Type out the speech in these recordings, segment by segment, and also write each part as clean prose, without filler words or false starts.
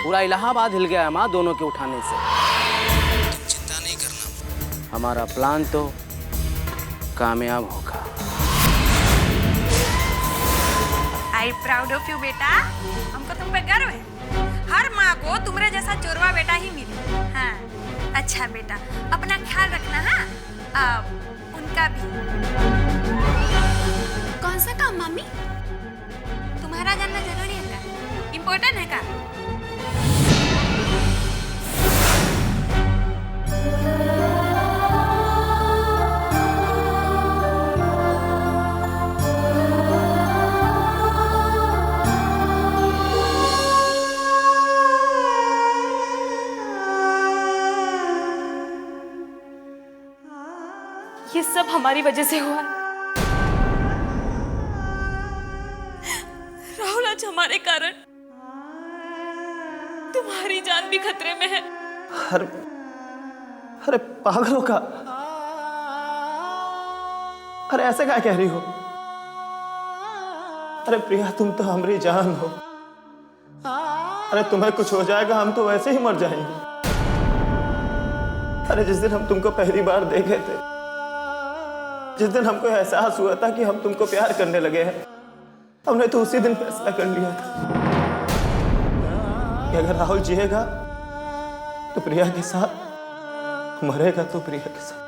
पूरा इलाहाबाद हिल गया है माँ दोनों के उठाने से। तुम चिंता नहीं करना, हमारा प्लान तो कामयाब होगा। आई प्राउड ऑफ यू बेटा, हमको तुम पे गर्व है। हर माँ को तुम्हारे जैसा चोरवा बेटा ही मिले। हाँ अच्छा बेटा, अपना ख्याल रखना। हाँ उनका भी। कौन सा काम मम्मी? तुम्हारा जानना जरूरी है का? इम्पोर्टेंट है का? ये सब हमारी वजह से हुआ। राहुल, आज हमारे कारण तुम्हारी जान भी खतरे में है। अरे पागलों का, अरे ऐसे क्या कह रही हो? अरे प्रिया, तुम तो हमारी जान हो। अरे तुम्हें कुछ हो जाएगा, हम तो वैसे ही मर जाएंगे। अरे जिस दिन हम तुमको पहली बार देखे थे, जिस दिन हमको एहसास हुआ था कि हम तुमको प्यार करने लगे हैं, हमने तो उसी दिन फैसला कर लिया था कि अगर राहुल जिएगा तो प्रिया के साथ, मरेगा तो प्रिया के साथ।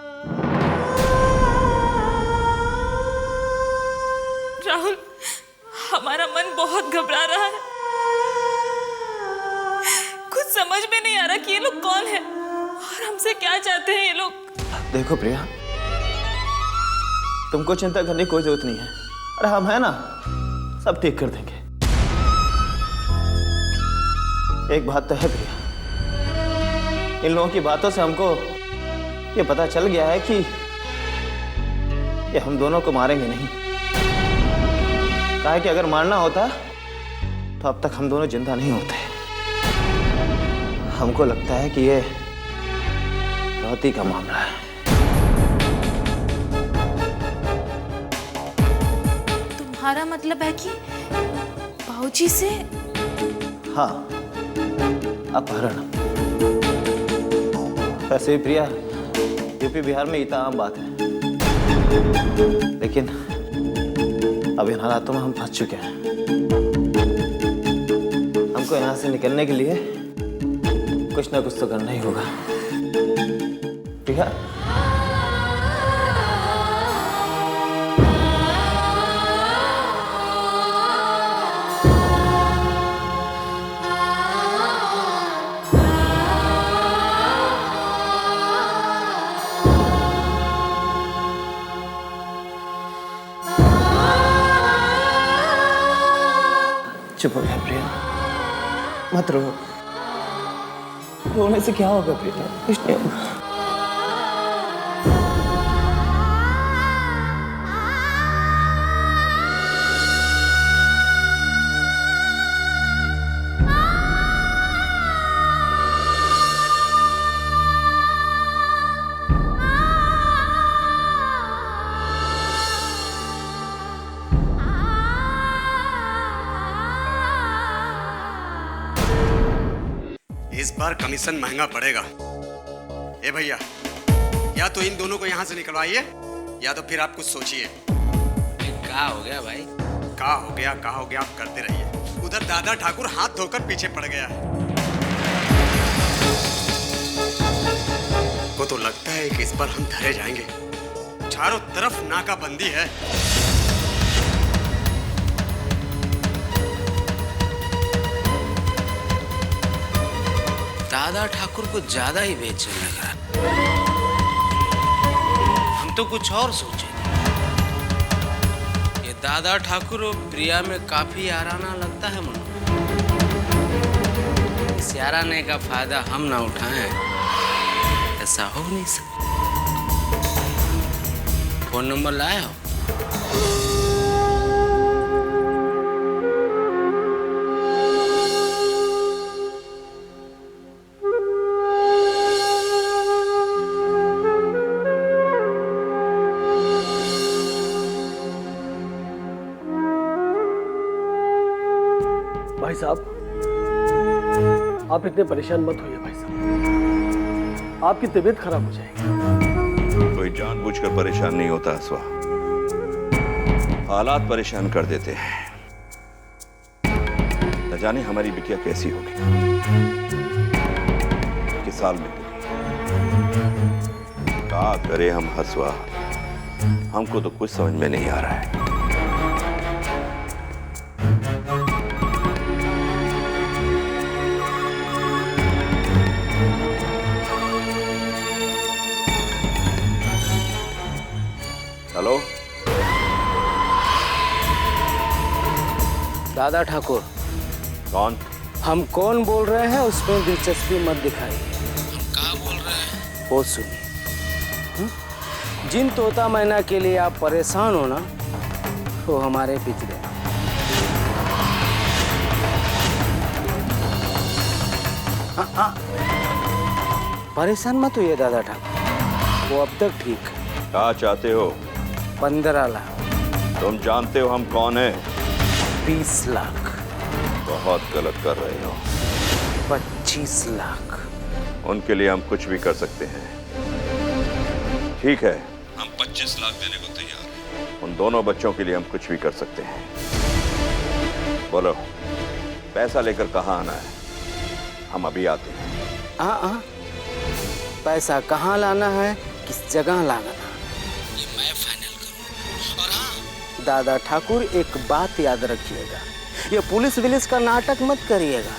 राहुल, हमारा मन बहुत घबरा रहा है। कुछ समझ में नहीं आ रहा कि ये लोग कौन है और हमसे क्या चाहते हैं ये लोग। देखो प्रिया, तुमको चिंता करने की कोई जरूरत नहीं है। अरे हम है ना, सब ठीक कर देंगे। एक बात तो है प्रिया, इन लोगों की बातों से हमको ये पता चल गया है कि ये हम दोनों को मारेंगे नहीं। कहा है कि अगर मारना होता तो अब तक हम दोनों जिंदा नहीं होते। हमको लगता है कि ये रौती का मामला है। तुम्हारा मतलब है कि बाबूजी से? हाँ, अपहरण। वैसे भी प्रिया, यूपी बिहार में इतना आम बात है, लेकिन अब इन हालातों में हम फंस चुके हैं। हमको यहाँ से निकलने के लिए कुछ ना कुछ तो करना ही होगा। प्रिया, चुप हो गया प्रिया, मत रो। रोने से क्या होगा प्रिया? कुछ नहीं होगा। इस बार कमीशन महंगा पड़ेगा। ए भैया, या तो इन दोनों को यहाँ से निकलवाइए या तो फिर आप कुछ सोचिए। क्या हो गया भाई? क्या हो गया आप करते रहिए। उधर दादा ठाकुर हाथ धोकर पीछे पड़ गया है। को तो लगता है कि इस बार हम धरे जाएंगे। चारों तरफ नाकाबंदी है। दादा ठाकुर को ज्यादा ही बेचैन लग रहा। हम तो कुछ और सोचे थे। ये दादा ठाकुर और प्रिया में काफी याराना लगता है मुन्ना। इस याराने का फायदा हम ना उठाएं, ऐसा हो नहीं सकता। फोन नंबर लाए हो? भाई साहब, आप इतने परेशान मत होइए भाई साहब, आपकी तबीयत खराब हो जाएगी। कोई जानबूझकर परेशान नहीं होता अस्वा, हालात परेशान कर देते हैं। न जाने हमारी बिटिया कैसी होगी, किस साल में होगी, क्या करे हम हसवा, हमको तो कुछ समझ में नहीं आ रहा है। हेलो दादा ठाकुर, कौन? हम कौन बोल रहे हैं उसमें दिलचस्पी मत दिखाइए। हम कहाँ बोल रहे हैं वो सुनिए। जिन तोता मैना के लिए आप परेशान हो ना, वो हमारे पिछले परेशान मत होइए दादा ठाकुर, वो अब तक ठीक है। क्या चाहते हो? 15 लाख। तुम जानते हो हम कौन है? 20 लाख। बहुत गलत कर रहे हो। 25 लाख। उनके लिए हम कुछ भी कर सकते हैं। ठीक है, हम 25 लाख देने को तैयार हैं। उन दोनों बच्चों के लिए हम कुछ भी कर सकते हैं। बोलो, पैसा लेकर कहाँ आना है? हम अभी आते हैं। हाँ, पैसा कहाँ लाना है, किस जगह लाना है, ये मैं फाइनल करूँ। और हाँ दादा ठाकुर, एक बात याद रखिएगा, ये पुलिस विलिस का नाटक मत करिएगा।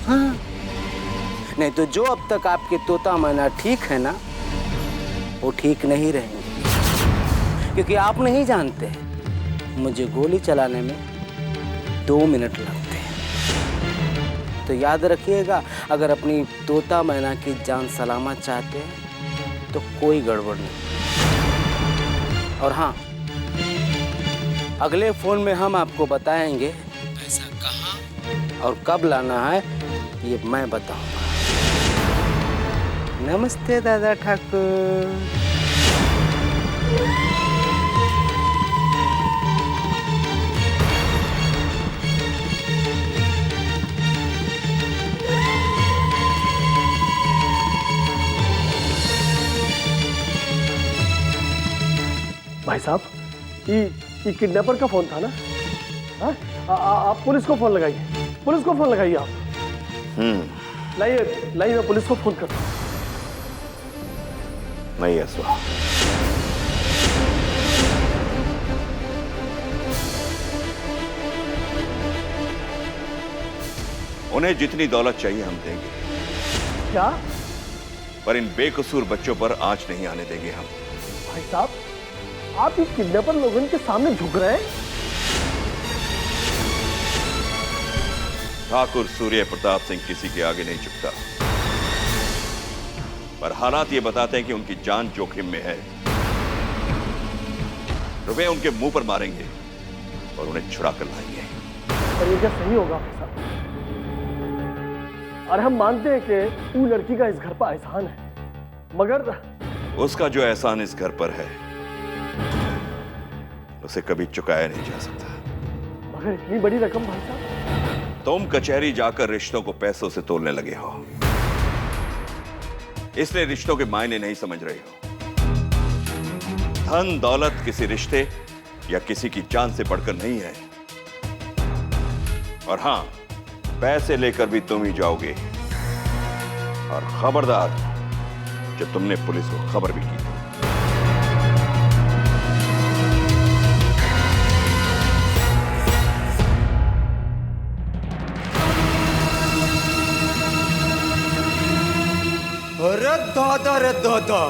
हाँ, नहीं तो जो अब तक आपके तोता मैना ठीक है ना, वो ठीक नहीं रहेंगे। क्योंकि आप नहीं जानते, मुझे गोली चलाने में 2 मिनट लगते हैं। तो याद रखिएगा, अगर अपनी तोता मैना की जान सलामत चाहते हैं तो कोई गड़बड़ नहीं। और हाँ, अगले फोन में हम आपको बताएंगे पैसा कहाँ और कब लाना है, ये मैं बताऊंगा। नमस्ते दादा ठाकुर। भाई साहब, ये किडनैपर का फोन था ना? हाँ? आप पुलिस को फोन लगाइए, पुलिस को फोन लगाइए आप। लाइए मैं पुलिस को फोन करता हूँ। नहीं अस्वा, उन्हें जितनी दौलत चाहिए हम देंगे। क्या? पर इन बेकसूर बच्चों पर आंच नहीं आने देंगे हम। भाई साहब, आप इस किडनैपर लोगों के सामने झुक रहे हैं? ठाकुर सूर्य प्रताप सिंह किसी के आगे नहीं झुकता, पर हालात ये बताते हैं कि उनकी जान जोखिम में है। रुपए उनके मुंह पर मारेंगे और उन्हें छुड़ा कर लाएंगे। पर ये क्या सही होगा भाई साहब? और हम मानते हैं कि वो लड़की का इस घर पर एहसान है, मगर उसका जो एहसान इस घर पर है उसे कभी चुकाया नहीं जा सकता। मगर इतनी बड़ी रकम भाई साहब? तुम कचहरी जाकर रिश्तों को पैसों से तोलने लगे हो, इसलिए रिश्तों के मायने नहीं समझ रहे हो। धन दौलत किसी रिश्ते या किसी की जान से बढ़कर नहीं है। और हां, पैसे लेकर भी तुम ही जाओगे। और खबरदार, जो तुमने पुलिस को खबर भी की। अरे दादा, रे दादा,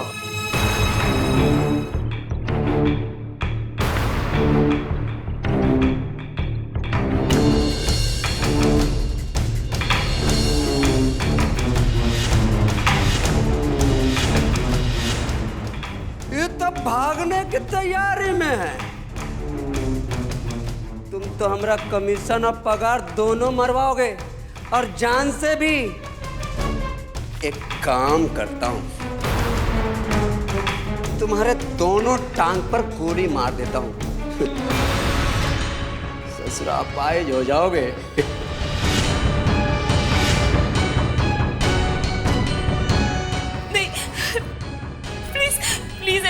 ये तो भागने की तैयारी में है। तुम तो हमरा कमीशन और पगार दोनों मरवाओगे, और जान से भी। एक काम करता हूं, तुम्हारे दोनों टांग पर गोली मार देता हूं। ससुरा पाए हो जाओगे।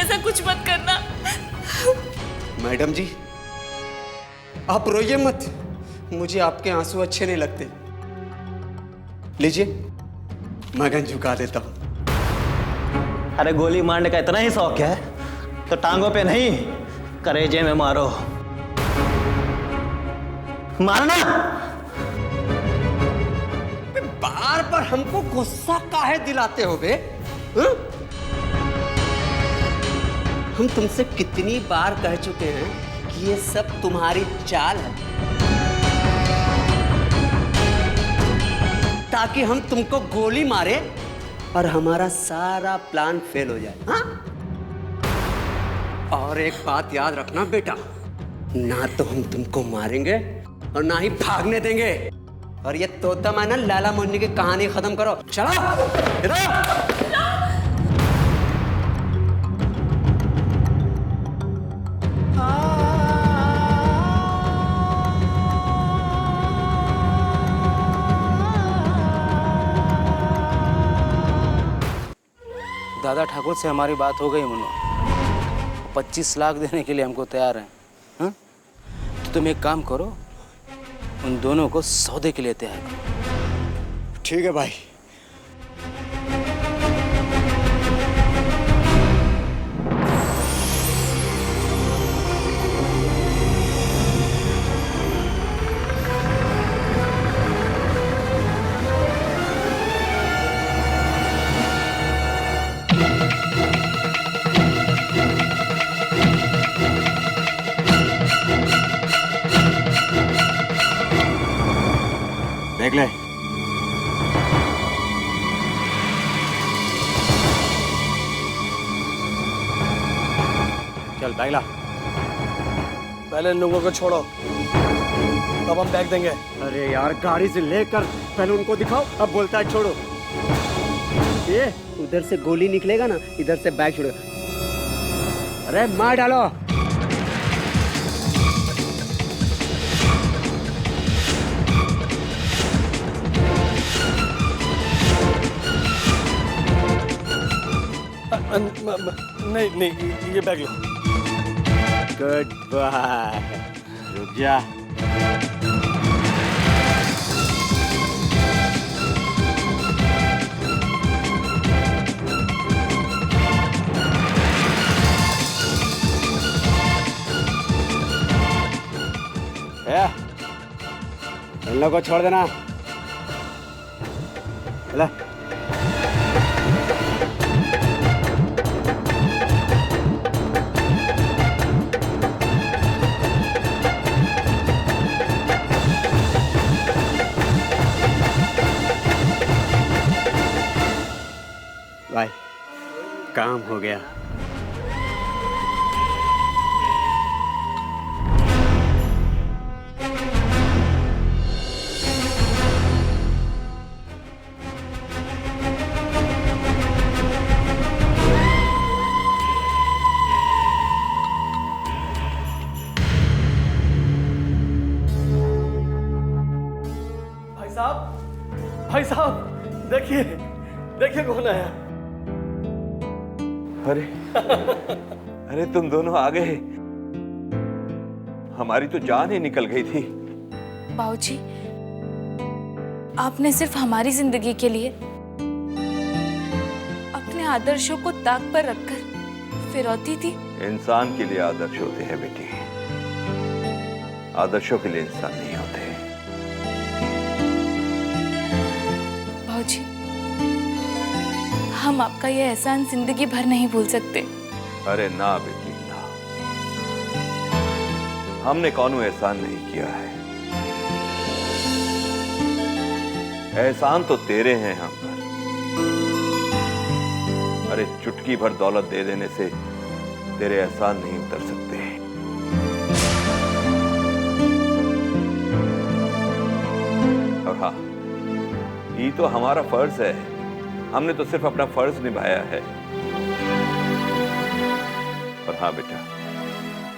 ऐसा कुछ मत करना। मैडम जी, आप रोइए मत, मुझे आपके आंसू अच्छे नहीं लगते। लीजिए, मैं गन झुका देता हूँ। अरे गोली मारने का इतना ही शौक है तो टांगों पे नहीं, करेजे में मारो। मारना। बार बार हमको गुस्सा काहे दिलाते हो बे? हम तुमसे कितनी बार कह चुके हैं कि ये सब तुम्हारी चाल है, ताकि हम तुमको गोली मारे और हमारा सारा प्लान फेल हो जाए। हाँ? और एक बात याद रखना बेटा, ना तो हम तुमको मारेंगे और ना ही भागने देंगे। और ये तोता मैना लैला मुन्नी की कहानी खत्म करो। चलो इधर। दादा ठाकुर से हमारी बात हो गई मुन्ना, 25 लाख देने के लिए हमको तैयार हैं। हाँ? तो तुम एक काम करो, उन दोनों को सौदे के लिए तैयार करो। ठीक है भाई। देख ले, चल बैग ला। पहले इन लोगों को छोड़ो, तब हम बैग देंगे। अरे यार, गाड़ी से लेकर पहले उनको दिखाओ, अब बोलता है छोड़ो। ये उधर से गोली निकलेगा ना, इधर से बैग छोड़ेगा। अरे मार डालो। नहीं नहीं, ये बैग लो। Good bye. रुक जा। इन लोगों को छोड़ देना। ले। भाई, काम हो गया। भाई साहब, देखिए देखिए कौन आया। अरे अरे तुम दोनों आ गए, हमारी तो जान ही निकल गई थी। बाबूजी, आपने सिर्फ हमारी जिंदगी के लिए अपने आदर्शों को ताक पर रखकर फिरौती दी। इंसान के लिए आदर्श होते हैं बेटी, आदर्शों के लिए इंसान नहीं होते। बाबूजी, हम आपका ये एहसान जिंदगी भर नहीं भूल सकते। अरे ना बेटी ना, हमने कौनो एहसान नहीं किया है। एहसान तो तेरे हैं हम पर। अरे चुटकी भर दौलत दे देने से तेरे एहसान नहीं उतर सकते। और हाँ, ये तो हमारा फर्ज है, हमने तो सिर्फ अपना फर्ज निभाया है। और हाँ बेटा,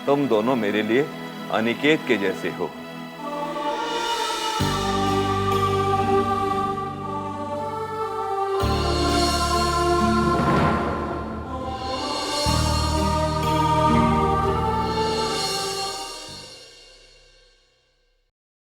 तुम दोनों मेरे लिए अनिकेत के जैसे हो।